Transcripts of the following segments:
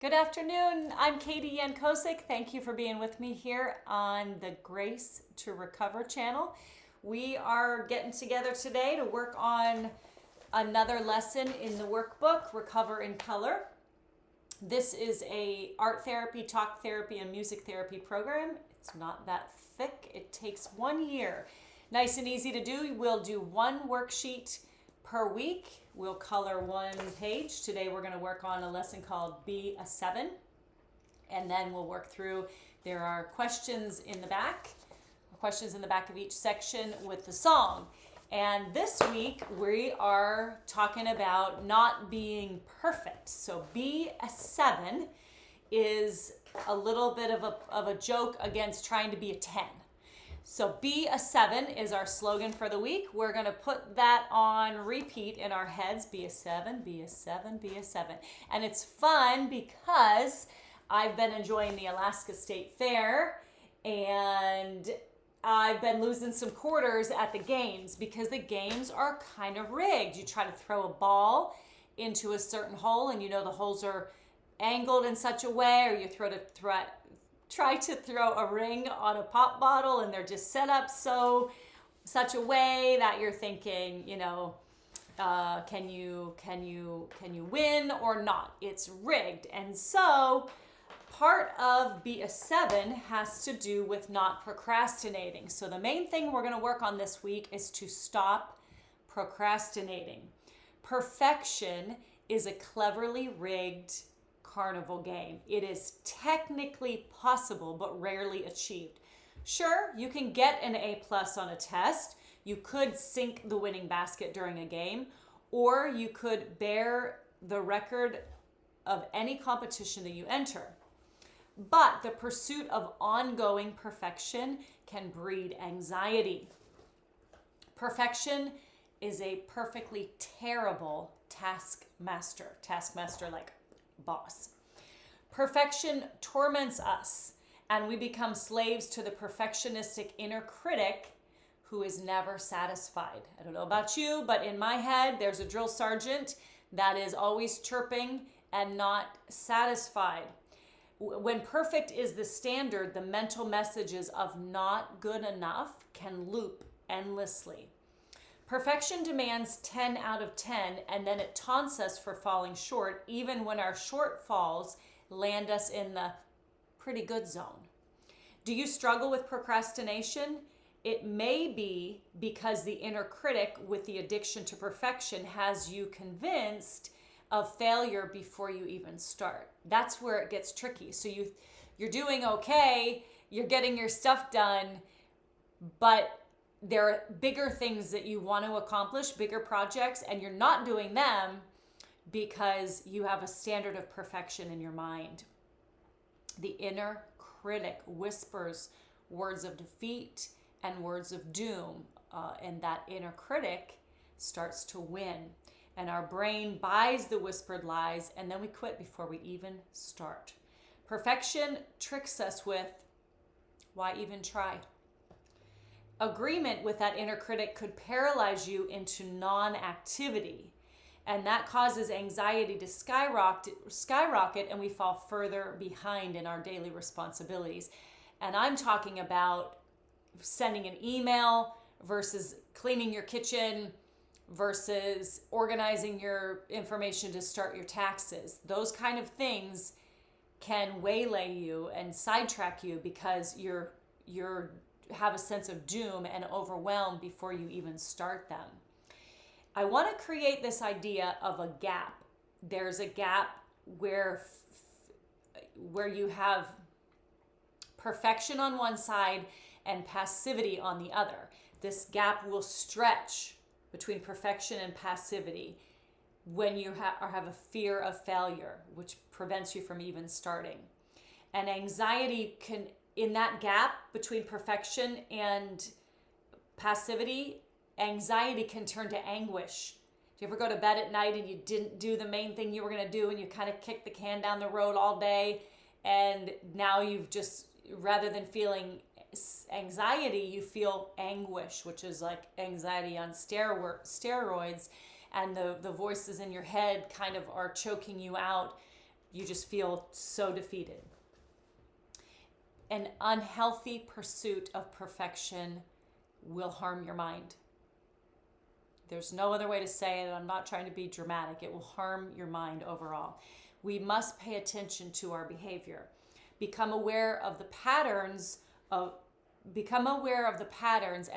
Good afternoon. I'm Katie Yankosik. Thank you for being with me here on the Grace to Recover channel. We are getting together today to work on another lesson in the workbook, Recover in Color. This is a art therapy, talk therapy, and music therapy program. It's not that thick. It takes 1 year. Nice and easy to do. We'll do one worksheet per week. We'll color one page. Today we're going to work on a lesson called Be a 7. And then we'll work through, there are questions in the back of each section with the song. And this week we are talking about not being perfect. So Be a 7 is a little bit of a joke against trying to be a 10. So Be a 7 is our slogan for the week. We're going to put that on repeat in our heads. Be a 7, be a 7, be a 7. And it's fun because I've been enjoying the Alaska State Fair and I've been losing some quarters at the games because the games are kind of rigged. You try to throw a ball into a certain hole and you know the holes are angled in such a way, or you try to throw a ring on a pop bottle and they're just set up such a way that you're thinking, can you win or not? It's rigged. And so part of Be a 7 has to do with not procrastinating. So the main thing we're going to work on this week is to stop procrastinating. Perfection is a cleverly rigged carnival game. It is technically possible but rarely achieved. Sure, you can get an A+ on a test. You could sink the winning basket during a game, or you could bear the record of any competition that you enter. But the pursuit of ongoing perfection can breed anxiety. Perfection is a perfectly terrible taskmaster like boss. Perfection torments us, and we become slaves to the perfectionistic inner critic who is never satisfied. I don't know about you, but in my head, there's a drill sergeant that is always chirping and not satisfied. When perfect is the standard, the mental messages of not good enough can loop endlessly. Perfection demands 10 out of 10, and then it taunts us for falling short, even when our shortfalls land us in the pretty good zone. Do you struggle with procrastination? It may be because the inner critic with the addiction to perfection has you convinced of failure before you even start. That's where it gets tricky. So you're doing okay, you're getting your stuff done, but there are bigger things that you want to accomplish, bigger projects, and you're not doing them because you have a standard of perfection in your mind. The inner critic whispers words of defeat and words of doom, and that inner critic starts to win. And our brain buys the whispered lies, and then we quit before we even start. Perfection tricks us with, why even try? Agreement with that inner critic could paralyze you into non-activity, and that causes anxiety to skyrocket, and we fall further behind in our daily responsibilities. And I'm talking about sending an email versus cleaning your kitchen versus organizing your information to start your taxes. Those kind of things can waylay you and sidetrack you because you're have a sense of doom and overwhelm before you even start them. I want to create this idea of a gap. There's a gap where you have perfection on one side and passivity on the other. This gap will stretch between perfection and passivity when you have a fear of failure, which prevents you from even starting. And anxiety can, in that gap between perfection and passivity, anxiety can turn to anguish. Do you ever go to bed at night and you didn't do the main thing you were going to do and you kind of kicked the can down the road all day, and now you've just, rather than feeling anxiety, you feel anguish, which is like anxiety on steroids, and the voices in your head kind of are choking you out you just feel so defeated. An unhealthy pursuit of perfection will harm your mind. There's no other way to say it. I'm not trying to be dramatic. It will harm your mind overall. We must pay attention to our behavior. Become aware of the patterns, and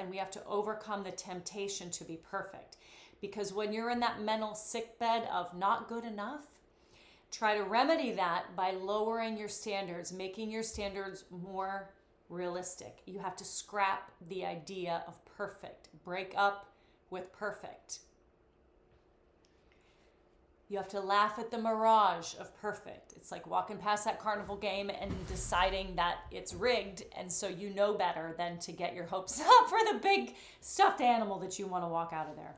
we have to overcome the temptation to be perfect. Because when you're in that mental sickbed of not good enough, try to remedy that by lowering your standards, making your standards more realistic. You have to scrap the idea of perfect. Break up with perfect. You have to laugh at the mirage of perfect. It's like walking past that carnival game and deciding that it's rigged, and so you know better than to get your hopes up for the big stuffed animal that you want to walk out of there.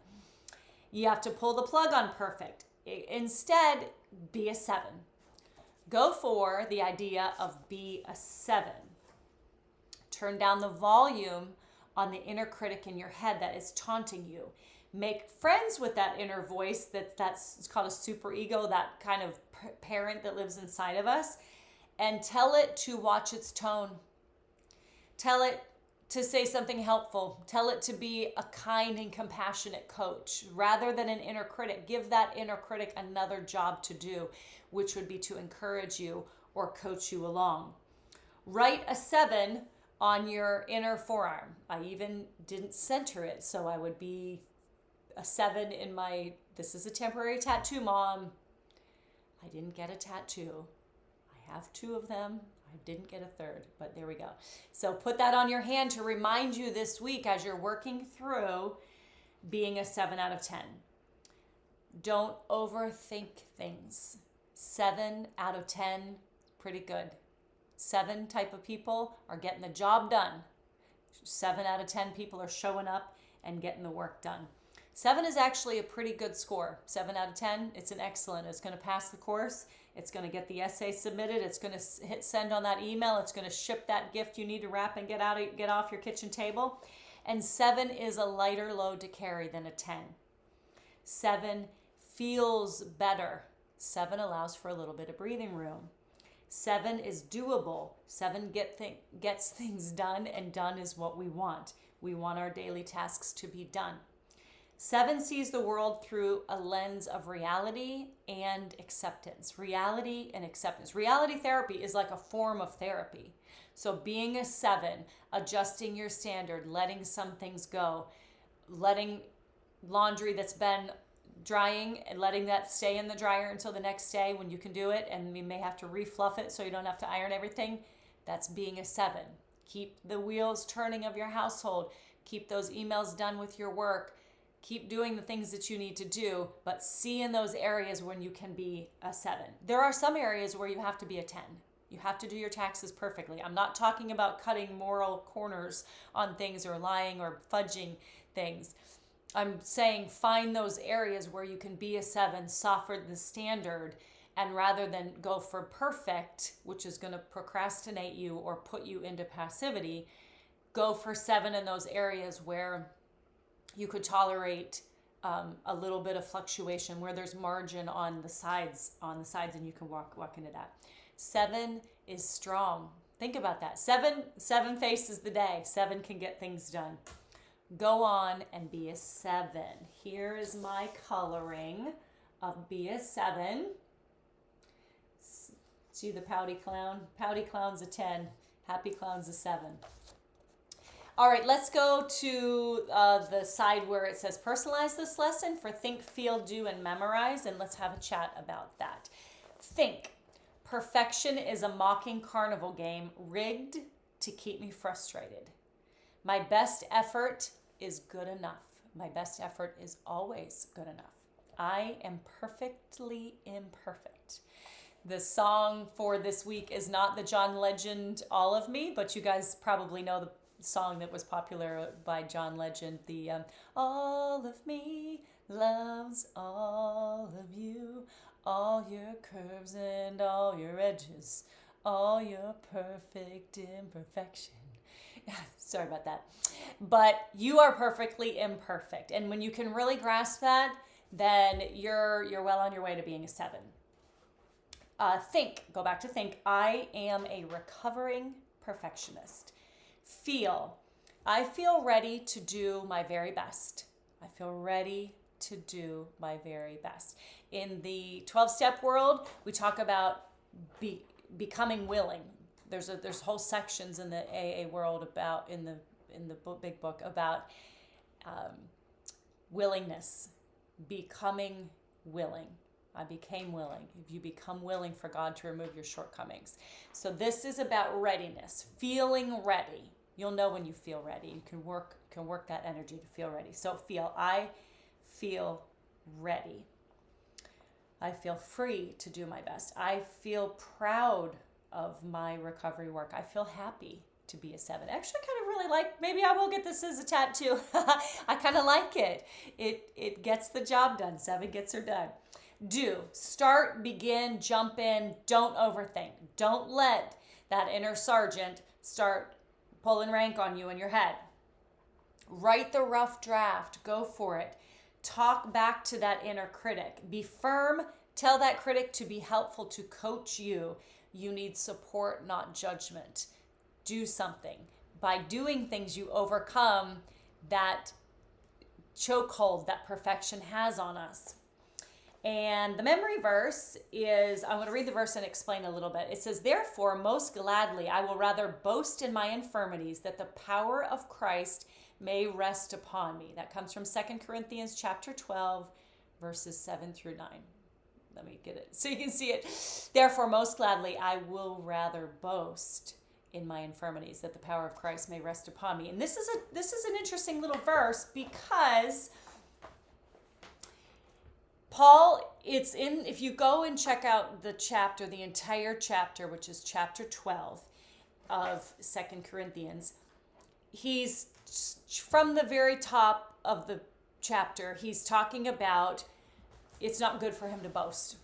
You have to pull the plug on perfect. Instead, be a 7. Go for the idea of be a 7. Turn down the volume on the inner critic in your head that is taunting you. Make friends with that inner voice that's called a superego, that kind of parent that lives inside of us, and tell it to watch its tone. Tell it to say something helpful. Tell it to be a kind and compassionate coach rather than an inner critic. Give that inner critic another job to do, which would be to encourage you or coach you along. Write a 7 on your inner forearm. I even didn't center it, so I would be a 7 in my, this is a temporary tattoo, Mom. I didn't get a tattoo. I have 2 of them. I didn't get a 3rd, but there we go. So put that on your hand to remind you this week as you're working through being a 7 out of 10. Don't overthink things. 7 out of 10, pretty good. 7 type of people are getting the job done. 7 out of 10 people are showing up and getting the work done. 7 is actually a pretty good score. 7 out of 10, it's an excellent. It's going to pass the course. It's going to get the essay submitted. It's going to hit send on that email. It's going to ship that gift you need to wrap and get off your kitchen table. And 7 is a lighter load to carry than a 10. 7 feels better. 7 allows for a little bit of breathing room. 7 is doable. 7 gets things done, and done is what we want. We want our daily tasks to be done. 7 sees the world through a lens of reality and acceptance. Reality and acceptance. Reality therapy is like a form of therapy. So being a 7, adjusting your standard, letting some things go, letting laundry that's been drying and letting that stay in the dryer until the next day when you can do it, and you may have to refluff it so you don't have to iron everything. That's being a 7. Keep the wheels turning of your household. Keep those emails done with your work. Keep doing the things that you need to do, but see in those areas when you can be a 7. There are some areas where you have to be a 10. You have to do your taxes perfectly. I'm not talking about cutting moral corners on things or lying or fudging things. I'm saying find those areas where you can be a 7, soften the standard, and rather than go for perfect, which is going to procrastinate you or put you into passivity, go for 7 in those areas where you could tolerate a little bit of fluctuation, where there's margin on the sides, and you can walk into that. 7 is strong. Think about that. 7 faces the day. 7 can get things done. Go on and be a 7. Here is my coloring of be a 7. See the pouty clown? Pouty clown's a 10. Happy clown's a 7. All right, let's go to the side where it says personalize this lesson for think, feel, do, and memorize, and let's have a chat about that. Think. Perfection is a mocking carnival game rigged to keep me frustrated. My best effort is good enough. My best effort is always good enough. I am perfectly imperfect. The song for this week is not the John Legend All of Me, but you guys probably know the song that was popular by John Legend, the all of me loves all of you, all your curves and all your edges, all your perfect imperfection. Sorry about that. But you are perfectly imperfect. And when you can really grasp that, then you're well on your way to being a 7. go back to think. I am a recovering perfectionist. Feel. I feel ready to do my very best. I feel ready to do my very best. In the 12-step world, we talk about becoming willing. There's whole sections in the AA world about in the big book about willingness, becoming willing. I became willing. If you become willing for God to remove your shortcomings. So this is about readiness, feeling ready. You'll know when you feel ready. You can work that energy to feel ready. So I feel ready. I feel free to do my best. I feel proud of my recovery work. I feel happy to be a 7. Actually, I kind of really like, maybe I will get this as a tattoo. I kind of like it. It gets the job done. 7 gets her done. Do. Start, begin, jump in. Don't overthink. Don't let that inner sergeant start pulling rank on you in your head. Write the rough draft. Go for it. Talk back to that inner critic. Be firm. Tell that critic to be helpful, to coach you. You need support, not judgment. Do something. By doing things, you overcome that chokehold that perfection has on us. And the memory verse is, I'm going to read the verse and explain a little bit. It says, therefore, most gladly, I will rather boast in my infirmities, that the power of Christ may rest upon me. That comes from 2 Corinthians chapter 12, verses 7 through 9. Let me get it so you can see it. Therefore, most gladly, I will rather boast in my infirmities, that the power of Christ may rest upon me. And this is an interesting little verse because Paul, if you go and check out the entire chapter, which is chapter 12 of 2 Corinthians, he's from the very top of the chapter, he's talking about it's not good for him to boast.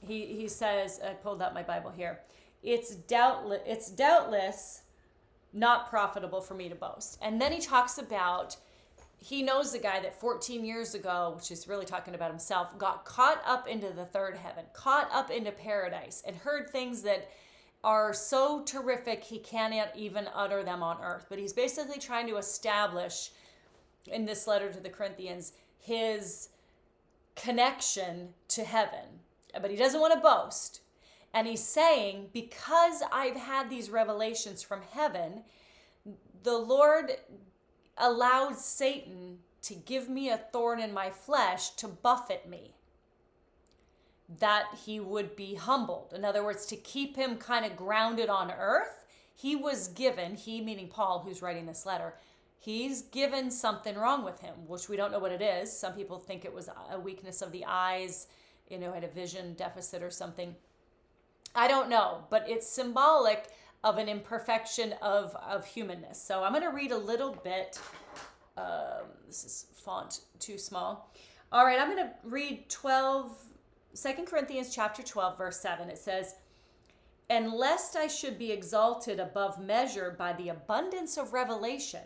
He says, I pulled out my Bible here, it's doubtless not profitable for me to boast. And then he talks about, he knows the guy that 14 years ago, which is really talking about himself, got caught up into the third heaven, caught up into paradise, and heard things that are so terrific he cannot even utter them on earth. But he's basically trying to establish in this letter to the Corinthians his connection to heaven. But he doesn't want to boast. And he's saying, because I've had these revelations from heaven, the Lord allowed Satan to give me a thorn in my flesh to buffet me, that he would be humbled. In other words, to keep him kind of grounded on earth. He was given, he meaning Paul, who's writing this letter, he's given something wrong with him, which we don't know what it is. Some people think it was a weakness of the eyes, had a vision deficit or something. I don't know, but it's symbolic of an imperfection of humanness. So I'm going to read a little bit. This is font too small. All right, I'm going to read 2 Corinthians chapter 12, verse 7. It says, and lest I should be exalted above measure by the abundance of revelation,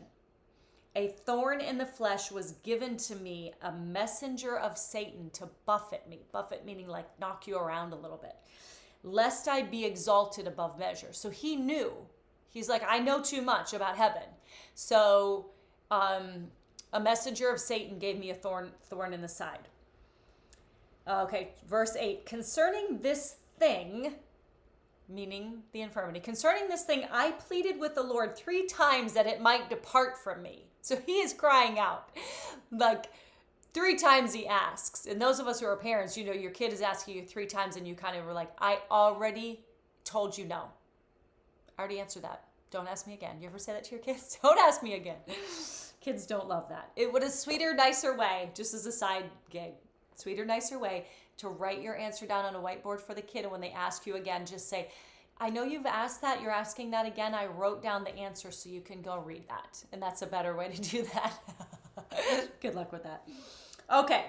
a thorn in the flesh was given to me, a messenger of Satan to buffet me. Buffet meaning like knock you around a little bit. Lest I be exalted above measure. So he knew. He's like, I know too much about heaven. So a messenger of Satan gave me a thorn in the side. Okay, verse 8. Concerning this thing, meaning the infirmity, concerning this thing, I pleaded with the Lord 3 times that it might depart from me. So he is crying out. Like 3 times he asks. And those of us who are parents, your kid is asking you 3 times and you kind of were like, I already told you no. I already answered that. Don't ask me again. You ever say that to your kids? Don't ask me again. Kids don't love that. It would a sweeter, nicer way, just as a side gig, sweeter, nicer way to write your answer down on a whiteboard for the kid. And when they ask you again, just say, I know you've asked that. You're asking that again. I wrote down the answer so you can go read that. And that's a better way to do that. Good luck with that. Okay.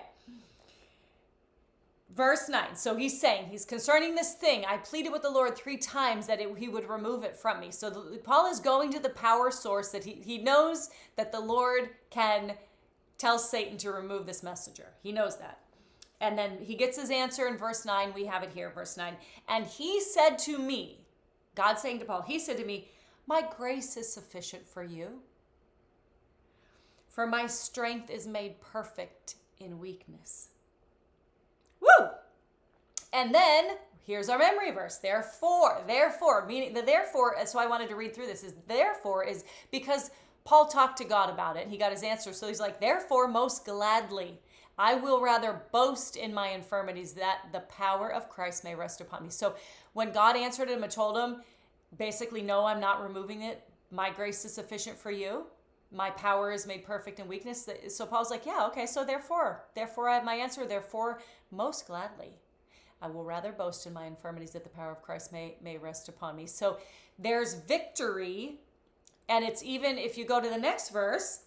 Verse 9. So he's saying, he's concerning this thing. I pleaded with the Lord 3 times that he would remove it from me. So Paul is going to the power source that he knows that the Lord can tell Satan to remove this messenger. He knows that. And then he gets his answer in verse 9. We have it here, verse 9. And he said to me, God saying to Paul, he said to me, my grace is sufficient for you, for my strength is made perfect in weakness. Woo! And then here's our memory verse. Therefore, meaning the therefore, that's why I wanted to read through this, is therefore is because Paul talked to God about it and he got his answer. So he's like, therefore, most gladly, I will rather boast in my infirmities that the power of Christ may rest upon me. So when God answered him and told him, basically, no, I'm not removing it. My grace is sufficient for you. My power is made perfect in weakness. So Paul's like, yeah, okay, so therefore I have my answer. Therefore, most gladly, I will rather boast in my infirmities that the power of Christ may rest upon me. So there's victory. And it's even, if you go to the next verse,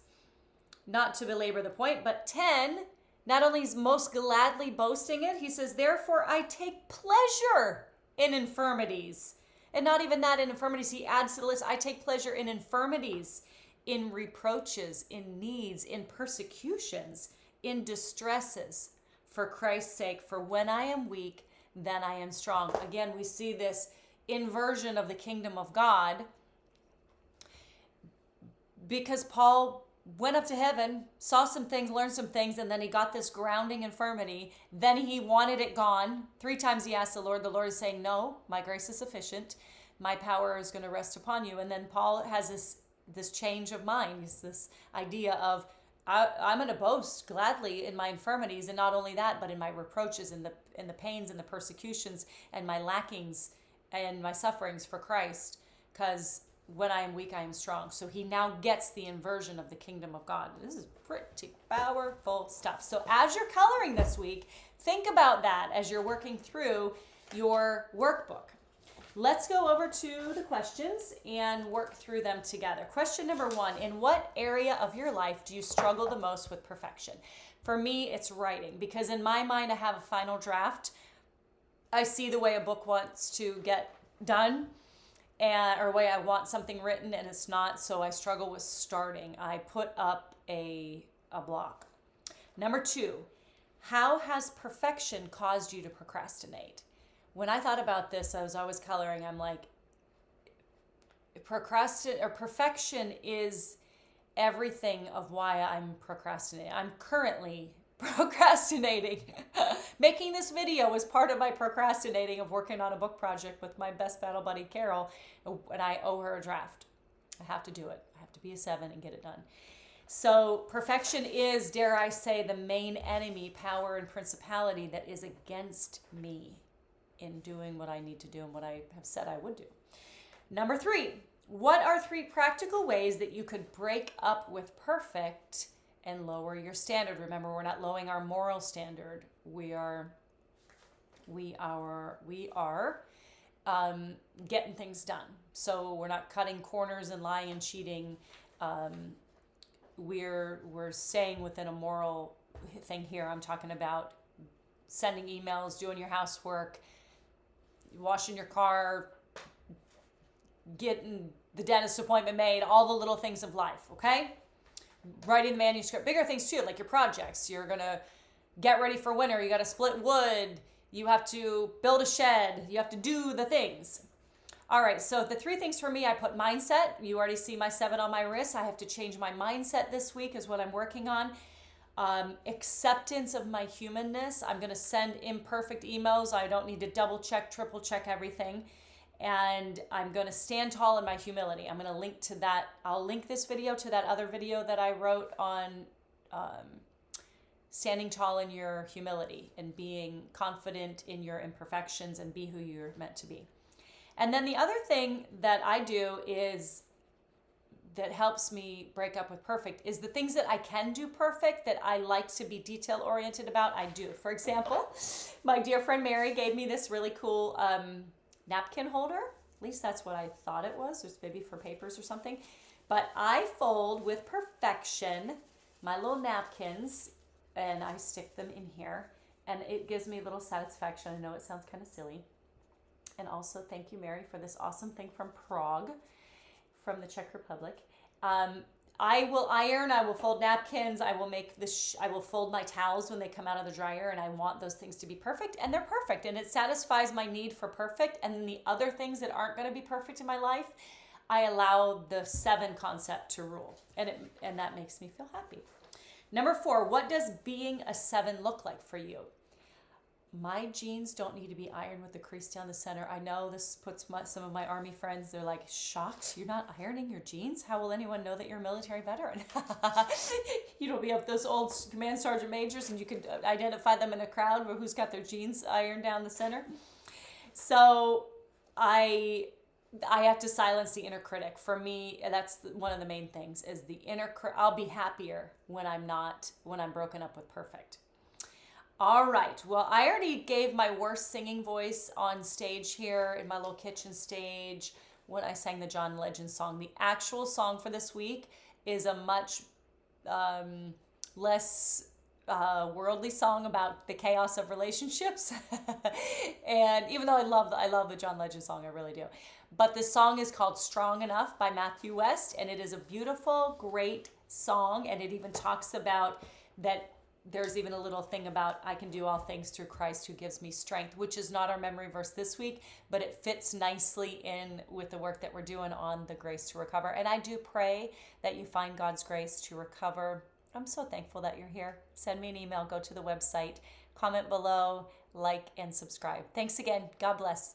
not to belabor the point, but 10, not only is most gladly boasting it, he says, therefore I take pleasure in infirmities. And not even that, in infirmities, he adds to the list, I take pleasure in infirmities, in reproaches, in needs, in persecutions, in distresses, for Christ's sake. For when I am weak, then I am strong. Again, we see this inversion of the kingdom of God, because Paul went up to heaven, saw some things, learned some things, and then he got this grounding infirmity. Then he wanted it gone. 3 times he asked the Lord. The Lord is saying, no, my grace is sufficient. My power is going to rest upon you. And then Paul has this change of mind. It's this idea of, I'm going to boast gladly in my infirmities, and not only that, but in my reproaches, and the pains and the persecutions and my lackings and my sufferings for Christ, because when I am weak, I am strong. So he now gets the inversion of the kingdom of God. This is pretty powerful stuff. So as you're coloring this week, think about that as you're working through your workbook. Let's go over to the questions and work through them together. Question number 1, in what area of your life do you struggle the most with perfection? For me, it's writing, because in my mind, I have a final draft. I see the way a book wants to get done, or way I want something written, and it's not, so I struggle with starting. I put up a block. Number 2, how has perfection caused you to procrastinate? When I thought about this, I was always coloring. I'm like, perfection is everything of why I'm procrastinating. I'm currently procrastinating. Making this video was part of my procrastinating of working on a book project with my best battle buddy, Carol, and I owe her a draft. I have to do it. I have to be a 7 and get it done. So perfection is, dare I say, the main enemy, power, and principality that is against me in doing what I need to do and what I have said I would do. Number 3, what are 3 practical ways that you could break up with perfect and lower your standard? Remember, we're not lowering our moral standard. We are getting things done. So we're not cutting corners and lying and cheating. We're staying within a moral thing here. I'm talking about sending emails, doing your housework, washing your car, getting the dentist appointment made, all the little things of life, okay? Writing the manuscript, bigger things too, like your projects. You're going to get ready for winter. You got to split wood. You have to build a shed. You have to do the things. All right, so the 3 things for me, I put mindset. You already see my 7 on my wrist. I have to change my mindset this week is what I'm working on. Acceptance of my humanness. I'm going to send imperfect emails. I don't need to double check, triple check everything. And I'm going to stand tall in my humility. I'm going to link to that. I'll link this video to that other video that I wrote on standing tall in your humility and being confident in your imperfections and be who you're meant to be. And then the other thing that I do is that helps me break up with perfect is the things that I can do perfect, that I like to be detail oriented about, I do. For example, my dear friend Mary gave me this really cool napkin holder. At least that's what I thought it was. It was maybe for papers or something. But I fold with perfection my little napkins and I stick them in here. And it gives me a little satisfaction. I know it sounds kind of silly. And also thank you, Mary, for this awesome thing from Prague, from the Czech Republic. I will iron, I will fold napkins, I will make I will fold my towels when they come out of the dryer, and I want those things to be perfect, and they're perfect, and it satisfies my need for perfect. And then the other things that aren't going to be perfect in my life, I allow the 7 concept to rule, and that makes me feel happy. Number 4, what does being a 7 look like for you? My jeans don't need to be ironed with the crease down the center. I know this puts some of my Army friends, they're like, shocked, you're not ironing your jeans? How will anyone know that you're a military veteran? You don't be up those old command sergeant majors and you can identify them in a crowd who's got their jeans ironed down the center. So I have to silence the inner critic. For me, that's one of the main things is the inner critic. I'll be happier when I'm broken up with perfect. All right. Well, I already gave my worst singing voice on stage here in my little kitchen stage when I sang the John Legend song. The actual song for this week is a much less worldly song about the chaos of relationships. And even though I love the John Legend song, I really do. But the song is called Strong Enough by Matthew West, and it is a beautiful, great song, and it even talks about that. There's even a little thing about I can do all things through Christ who gives me strength, which is not our memory verse this week, but it fits nicely in with the work that we're doing on the grace to recover. And I do pray that you find God's grace to recover. I'm so thankful that you're here. Send me an email, go to the website, comment below, like, and subscribe. Thanks again. God bless.